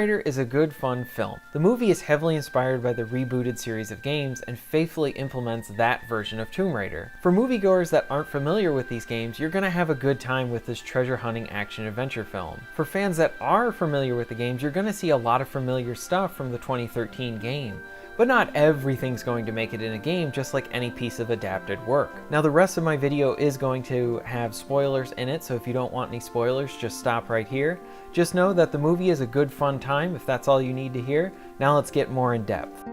Raider is a good, fun film. The movie is heavily inspired by the rebooted series of games and faithfully implements that version of Tomb Raider. For moviegoers that aren't familiar with these games, you're gonna have a good time with this treasure hunting action adventure film. For fans that are familiar with the games, you're gonna see a lot of familiar stuff from the 2013 game. But not everything's going to make it in a game, just like any piece of adapted work. Now the rest of my video is going to have spoilers in it, so if you don't want any spoilers, just stop right here. Just know that the movie is a good fun time if that's all you need to hear. Now let's get more in depth.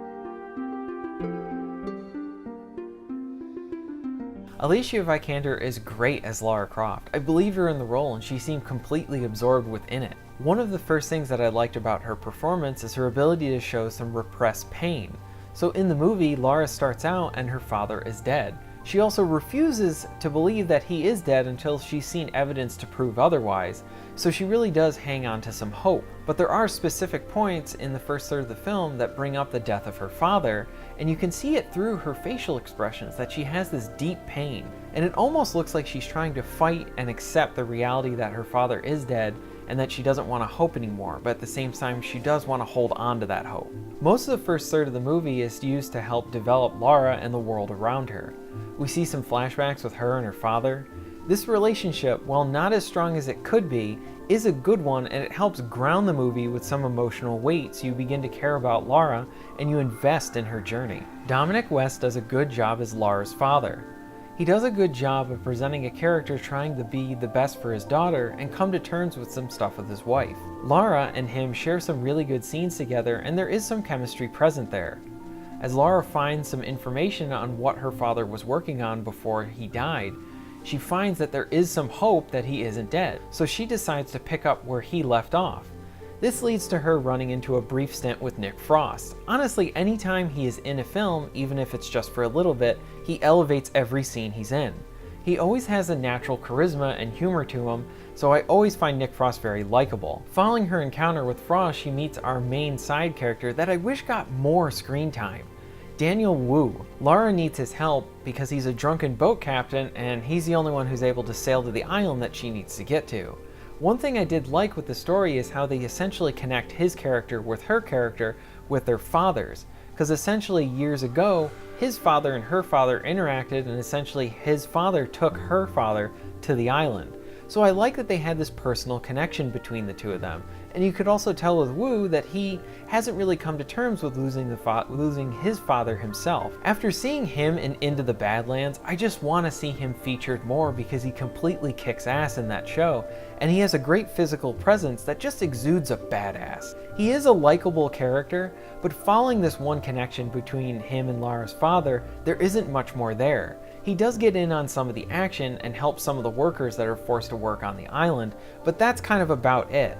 Alicia Vikander is great as Lara Croft. I believe her in the role and she seemed completely absorbed within it. One of the first things that I liked about her performance is her ability to show some repressed pain. So in the movie, Lara starts out and her father is dead. She also refuses to believe that he is dead until she's seen evidence to prove otherwise, so she really does hang on to some hope. But there are specific points in the first third of the film that bring up the death of her father, and you can see it through her facial expressions that she has this deep pain. And it almost looks like she's trying to fight and accept the reality that her father is dead and that she doesn't want to hope anymore, but at the same time she does want to hold on to that hope. Most of the first third of the movie is used to help develop Lara and the world around her. We see some flashbacks with her and her father. This relationship, while not as strong as it could be, is a good one, and it helps ground the movie with some emotional weight so you begin to care about Lara and you invest in her journey. Dominic West does a good job as Lara's father. He does a good job of presenting a character trying to be the best for his daughter and come to terms with some stuff with his wife. Lara and him share some really good scenes together, and there is some chemistry present there. As Lara finds some information on what her father was working on before he died, she finds that there is some hope that he isn't dead, so she decides to pick up where he left off. This leads to her running into a brief stint with Nick Frost. Honestly, anytime he is in a film, even if it's just for a little bit, he elevates every scene he's in. He always has a natural charisma and humor to him, so I always find Nick Frost very likable. Following her encounter with Frost, she meets our main side character that I wish got more screen time, Daniel Wu. Lara needs his help because he's a drunken boat captain and he's the only one who's able to sail to the island that she needs to get to. One thing I did like with the story is how they essentially connect his character with her character with their fathers, because essentially years ago, his father and her father interacted and essentially his father took her father to the island. So I like that they had this personal connection between the two of them. And you could also tell with Wu that he hasn't really come to terms with losing his father himself. After seeing him in Into the Badlands, I just want to see him featured more because he completely kicks ass in that show, and he has a great physical presence that just exudes a badass. He is a likable character, but following this one connection between him and Lara's father, there isn't much more there. He does get in on some of the action and help some of the workers that are forced to work on the island, but that's kind of about it.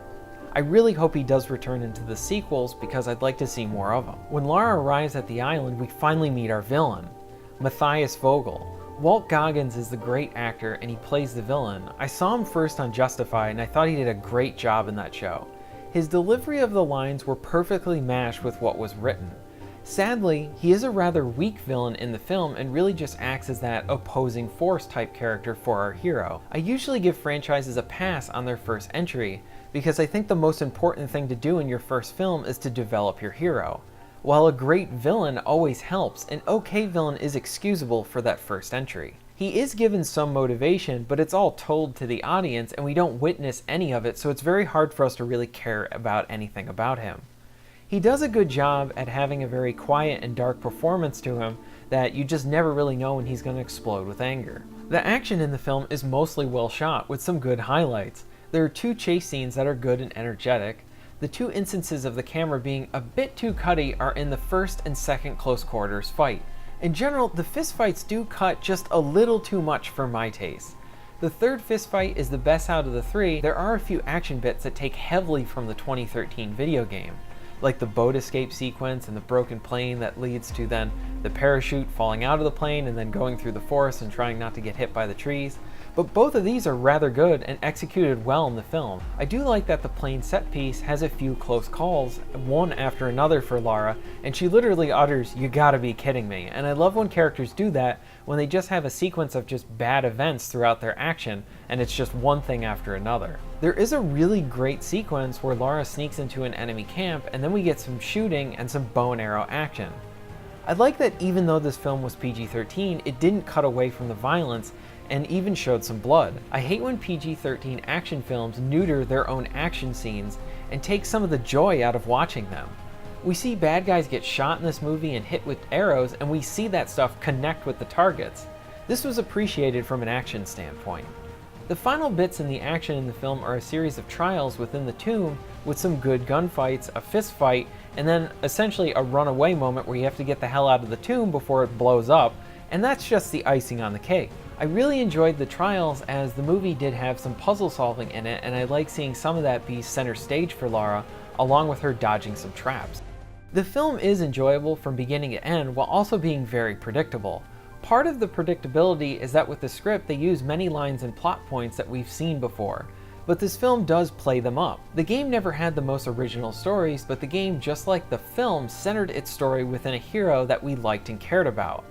I really hope he does return into the sequels because I'd like to see more of him. When Lara arrives at the island, we finally meet our villain, Matthias Vogel. Walton Goggins is the great actor and he plays the villain. I saw him first on Justified and I thought he did a great job in that show. His delivery of the lines were perfectly matched with what was written. Sadly, he is a rather weak villain in the film and really just acts as that opposing force type character for our hero. I usually give franchises a pass on their first entry because I think the most important thing to do in your first film is to develop your hero. While a great villain always helps, an okay villain is excusable for that first entry. He is given some motivation, but it's all told to the audience and we don't witness any of it, so it's very hard for us to really care about anything about him. He does a good job at having a very quiet and dark performance to him that you just never really know when he's going to explode with anger. The action in the film is mostly well shot with some good highlights. There are two chase scenes that are good and energetic. The two instances of the camera being a bit too cutty are in the first and second close quarters fight. In general, the fistfights do cut just a little too much for my taste. The third fistfight is the best out of the three. There are a few action bits that take heavily from the 2013 video game, like the boat escape sequence and the broken plane that leads to then the parachute falling out of the plane and then going through the forest and trying not to get hit by the trees. But both of these are rather good and executed well in the film. I do like that the plane set piece has a few close calls, one after another for Lara, and she literally utters, "You gotta be kidding me." And I love when characters do that, when they just have a sequence of just bad events throughout their action, and it's just one thing after another. There is a really great sequence where Lara sneaks into an enemy camp, and then we get some shooting and some bow and arrow action. I like that even though this film was PG-13, it didn't cut away from the violence and even showed some blood. I hate when PG-13 action films neuter their own action scenes and take some of the joy out of watching them. We see bad guys get shot in this movie and hit with arrows, and we see that stuff connect with the targets. This was appreciated from an action standpoint. The final bits in the action in the film are a series of trials within the tomb with some good gunfights, a fist fight, and then essentially a runaway moment where you have to get the hell out of the tomb before it blows up, and that's just the icing on the cake. I really enjoyed the trials as the movie did have some puzzle solving in it, and I like seeing some of that be center stage for Lara, along with her dodging some traps. The film is enjoyable from beginning to end while also being very predictable. Part of the predictability is that with the script they use many lines and plot points that we've seen before, but this film does play them up. The game never had the most original stories, but the game, just like the film, centered its story within a hero that we liked and cared about.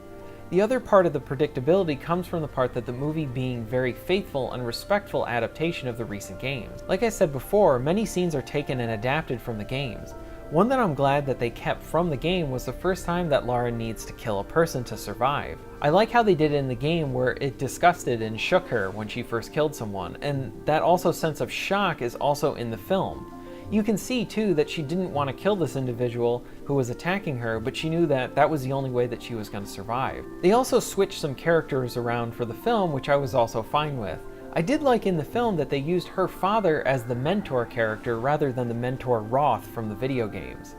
The other part of the predictability comes from the part that the movie being very faithful and respectful adaptation of the recent games. Like I said before, many scenes are taken and adapted from the games. One that I'm glad that they kept from the game was the first time that Lara needs to kill a person to survive. I like how they did it in the game where it disgusted and shook her when she first killed someone, and that also sense of shock is also in the film. You can see too that she didn't want to kill this individual who was attacking her, but she knew that that was the only way that she was going to survive. They also switched some characters around for the film, which I was also fine with. I did like in the film that they used her father as the mentor character rather than the mentor Roth from the video games.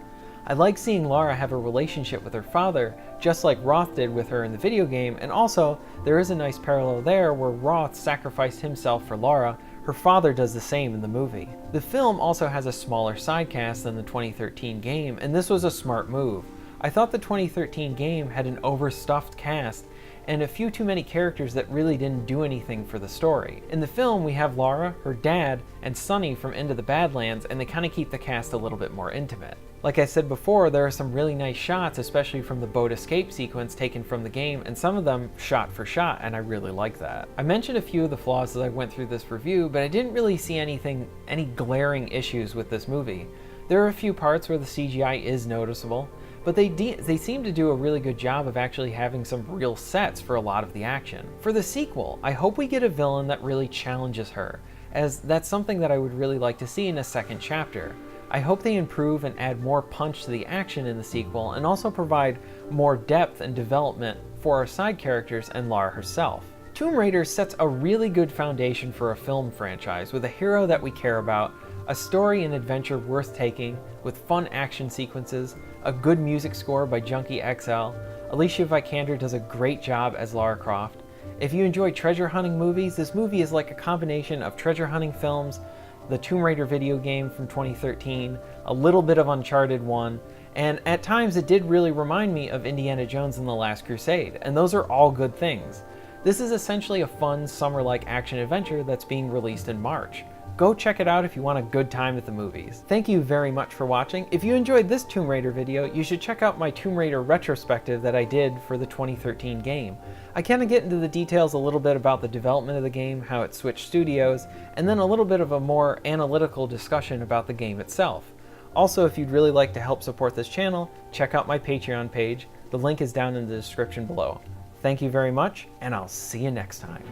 I like seeing Lara have a relationship with her father, just like Roth did with her in the video game, and also there is a nice parallel there where Roth sacrificed himself for Lara. Her father does the same in the movie. The film also has a smaller side cast than the 2013 game, and this was a smart move. I thought the 2013 game had an overstuffed cast and a few too many characters that really didn't do anything for the story. In the film, we have Lara, her dad, and Sonny from Into the Badlands, and they kind of keep the cast a little bit more intimate. Like I said before, there are some really nice shots, especially from the boat escape sequence taken from the game, and some of them shot for shot, and I really like that. I mentioned a few of the flaws as I went through this review, but I didn't really see any glaring issues with this movie. There are a few parts where the CGI is noticeable, but they seem to do a really good job of actually having some real sets for a lot of the action. For the sequel, I hope we get a villain that really challenges her, as that's something that I would really like to see in a second chapter. I hope they improve and add more punch to the action in the sequel, and also provide more depth and development for our side characters and Lara herself. Tomb Raider sets a really good foundation for a film franchise with a hero that we care about, a story and adventure worth taking, with fun action sequences, a good music score by Junkie XL. Alicia Vikander does a great job as Lara Croft. If you enjoy treasure hunting movies, this movie is like a combination of treasure hunting films, the Tomb Raider video game from 2013, a little bit of Uncharted 1, and at times it did really remind me of Indiana Jones and the Last Crusade, and those are all good things. This is essentially a fun, summer-like action adventure that's being released in March. Go check it out if you want a good time at the movies. Thank you very much for watching. If you enjoyed this Tomb Raider video, you should check out my Tomb Raider retrospective that I did for the 2013 game. I kind of get into the details a little bit about the development of the game, how it switched studios, and then a little bit of a more analytical discussion about the game itself. Also, if you'd really like to help support this channel, check out my Patreon page. The link is down in the description below. Thank you very much, and I'll see you next time.